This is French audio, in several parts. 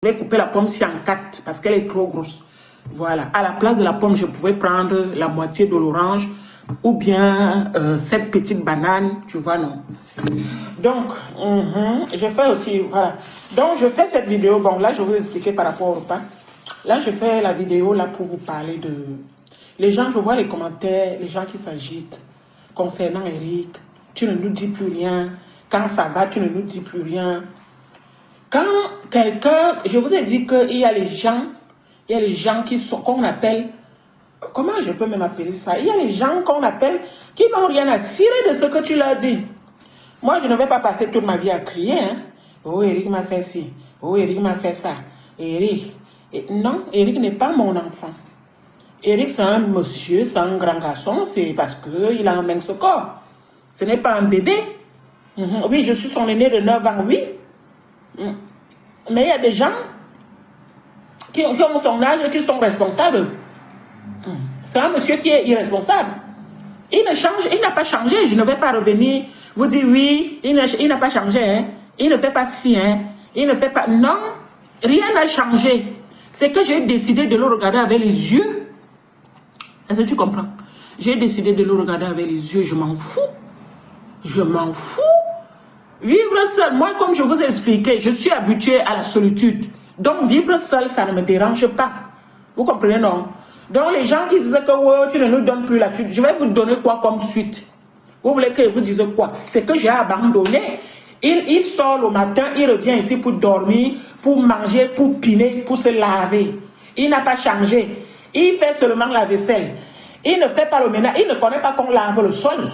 Je vais couper la pomme-ci en 4 parce qu'elle est trop grosse. Voilà. À la place de la pomme, je pouvais prendre la moitié de l'orange ou bien cette petite banane, tu vois, non. Donc, je fais aussi, voilà. Donc, je fais cette vidéo. Bon, là, je vais vous expliquer par rapport au repas. Là, je fais la vidéo là pour vous parler de... Les gens, je vois les commentaires, les gens qui s'agitent concernant Eric. Tu ne nous dis plus rien. Quand ça va, tu ne nous dis plus rien. Quand quelqu'un... Je vous ai dit qu'il y a les gens qui sont... qu'on appelle... Comment je peux même appeler ça? Il y a les gens qu'on appelle qui n'ont rien à cirer de ce que tu leur dis. Moi, je ne vais pas passer toute ma vie à crier. Hein? Oh, Eric m'a fait ci. Oh, Eric m'a fait ça. Eric... Non, Eric n'est pas mon enfant. Eric, c'est un monsieur, c'est un grand garçon, c'est parce qu'il a un mince corps. Ce n'est pas un bébé. Oui, je suis son aîné de 9 ans, oui. Mais il y a des gens qui ont son âge et qui sont responsables. C'est un monsieur qui est irresponsable. Il ne change, il n'a pas changé. Je ne vais pas revenir vous dire oui, il n'a pas changé. Hein. Il ne fait pas ci, hein. Il ne fait pas... Non, rien n'a changé. C'est que j'ai décidé de le regarder avec les yeux. Est-ce que tu comprends? J'ai décidé de le regarder avec les yeux. Je m'en fous. Je m'en fous. Vivre seul, moi, comme je vous ai expliqué, je suis habitué à la solitude. Donc, vivre seul, ça ne me dérange pas. Vous comprenez, non? Donc, les gens qui disaient que oh, tu ne nous donnes plus la suite, je vais vous donner quoi comme suite? Vous voulez que je vous dise quoi? C'est que j'ai abandonné. Il sort le matin, il revient ici pour dormir, pour manger, pour piler, pour se laver. Il n'a pas changé. Il fait seulement la vaisselle. Il ne fait pas le ménage. Il ne connaît pas qu'on lave le sol.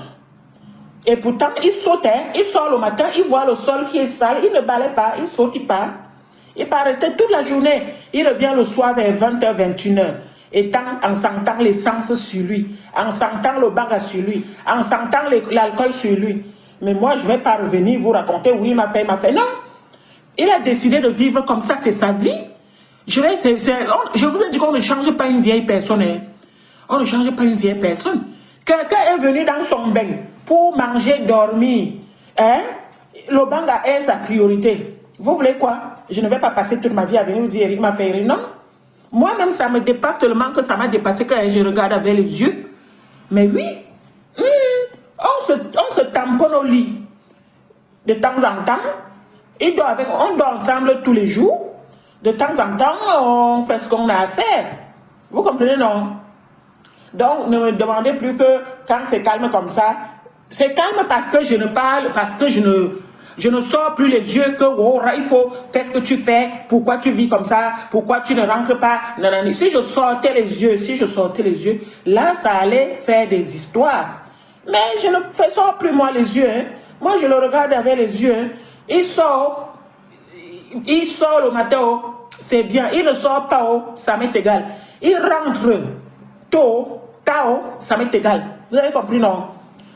Et pourtant, il saute. Hein. Il sort le matin, il voit le sol qui est sale. Il ne balaye pas, il saute, il part. Il part rester toute la journée. Il revient le soir vers 20h, 21h. En sentant l'essence sur lui, en sentant le baga sur lui, en sentant l'alcool sur lui. Mais moi, je ne vais pas revenir vous raconter, oui, il m'a fait, Non. Il a décidé de vivre comme ça, c'est sa vie. Je vous ai dit qu'on ne change pas une vieille personne. Hein. On ne change pas une vieille personne. Quelqu'un est venu dans son bain pour manger, dormir. Hein? Le banga est sa priorité. Vous voulez quoi? Je ne vais pas passer toute ma vie à venir vous dire, Eric m'a fait rire. Non. Moi-même, ça me dépasse tellement que ça m'a dépassé quand je regarde avec les yeux. Mais oui, on se tamponne au lit. De temps en temps, on dort ensemble tous les jours. De temps en temps, on fait ce qu'on a à faire. Vous comprenez, non? Donc, ne me demandez plus que quand c'est calme comme ça, c'est calme parce que je ne parle, parce que je ne sors plus les yeux que, oh, il faut, qu'est-ce que tu fais? Pourquoi tu vis comme ça? Pourquoi tu ne rentres pas? Non, non, si je sortais les yeux, là, ça allait faire des histoires. Mais je ne sors plus moi les yeux. Hein. Moi, je le regarde avec les yeux. Hein. Il sort le matin, oh, c'est bien. Il ne sort pas, oh, ça m'est égal. Il rentre tôt, tard, ça m'est égal. Vous avez compris, non?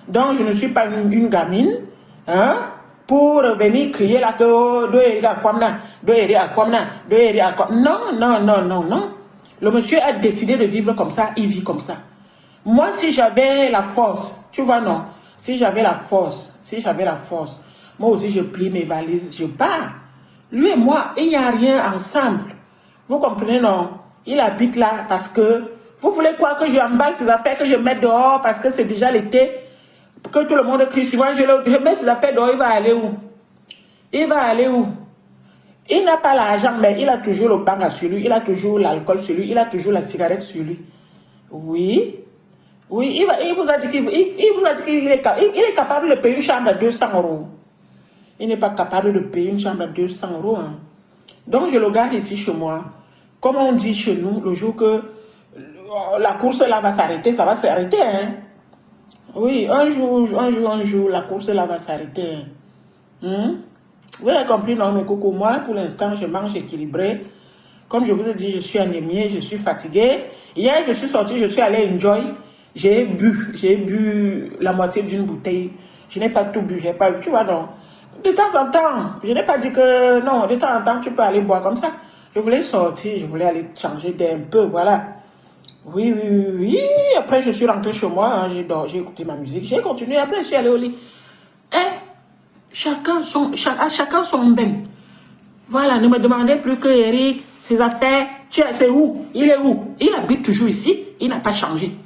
Donc, je ne suis pas une gamine, hein, pour venir crier là que oh, non. Le monsieur a décidé de vivre comme ça, il vit comme ça. Moi, si j'avais la force, tu vois, non? Si j'avais la force, moi aussi, je plie mes valises, je pars. Lui et moi, il n'y a rien ensemble. Vous comprenez, non? Il habite là parce que... Vous voulez quoi que je emballe ses affaires, que je mette dehors parce que c'est déjà l'été? Que tout le monde crie sur moi, je mets ses affaires dehors, il va aller où? Il va aller où? Il n'a pas l'argent, mais il a toujours le banga sur lui, il a toujours l'alcool sur lui, il a toujours la cigarette sur lui. Oui. Oui, il vous a dit qu'il est capable de payer une chambre à 200 €. Il n'est pas capable de payer une chambre à 200 €. Hein. Donc, je le garde ici chez moi. Comme on dit chez nous, le jour que la course là va s'arrêter, ça va s'arrêter. Hein? Oui, un jour, la course là va s'arrêter. Hein? Vous avez compris, non, mes cocos? Moi, pour l'instant, je mange équilibré. Comme je vous ai dit, je suis anémiée, je suis fatiguée. Hier, je suis sortie, je suis allée enjoy. J'ai bu la moitié d'une bouteille. Je n'ai pas tout bu, j'ai pas bu, tu vois, non. De temps en temps, je n'ai pas dit que, non, de temps en temps, tu peux aller boire comme ça. Je voulais sortir, je voulais aller changer d'air un peu, voilà. Oui. Après, je suis rentrée chez moi, hein, j'ai écouté ma musique, j'ai continué, après, je suis allée au lit. Chacun son bain. Voilà, ne me demandez plus que Eric, ses affaires, c'est où? Il est où? Il habite toujours ici, il n'a pas changé.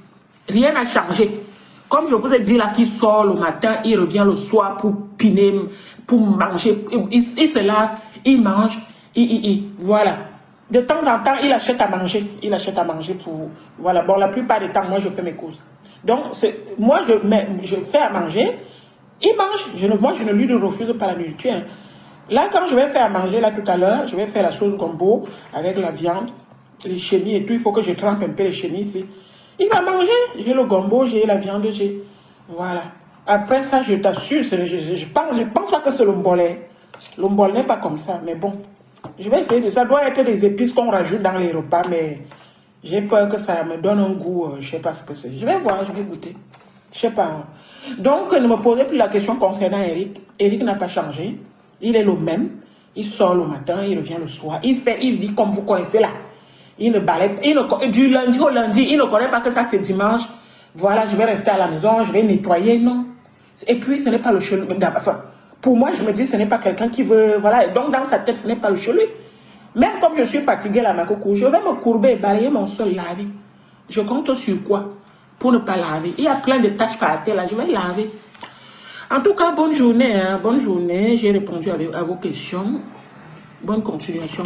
Rien n'a changé. Comme je vous ai dit là, qu'il sort le matin, il revient le soir pour piner, pour manger. Il se lave, il mange, voilà. De temps en temps, il achète à manger. Il achète à manger pour... Voilà, bon, la plupart du temps, moi, je fais mes courses. Donc, moi, je fais à manger. Il mange. Moi, je ne lui refuse pas la nourriture. Hein. Là, quand je vais faire à manger, là, tout à l'heure, je vais faire la sauce gombo avec la viande, les chenilles et tout. Il faut que je trempe un peu les chenilles ici. Il va manger. J'ai le gombo, j'ai la viande, j'ai... Voilà. Après ça, je t'assure, je pense pas que c'est l'ombolé. L'ombolé n'est pas comme ça, mais bon. Je vais essayer de... Ça doit être des épices qu'on rajoute dans les repas, mais j'ai peur que ça me donne un goût, je sais pas ce que c'est. Je vais voir, je vais goûter. Je sais pas. Donc, ne me posez plus la question concernant Eric. Eric n'a pas changé. Il est le même. Il sort le matin, il revient le soir. Il vit comme vous connaissez là. Il ne balaye, du lundi au lundi, il ne connaît pas que ça c'est dimanche. Voilà, je vais rester à la maison, je vais nettoyer, non. Et puis, ce n'est pas le chelou. Enfin, pour moi, je me dis, ce n'est pas quelqu'un qui veut... Voilà, donc dans sa tête, ce n'est pas le chelou. Même comme je suis fatiguée là, ma coucou, je vais me courber et balayer mon sol lavé. Je compte sur quoi pour ne pas laver? Il y a plein de tâches par terre là, je vais laver. En tout cas, bonne journée, hein, bonne journée. J'ai répondu à vos questions. Bonne continuation.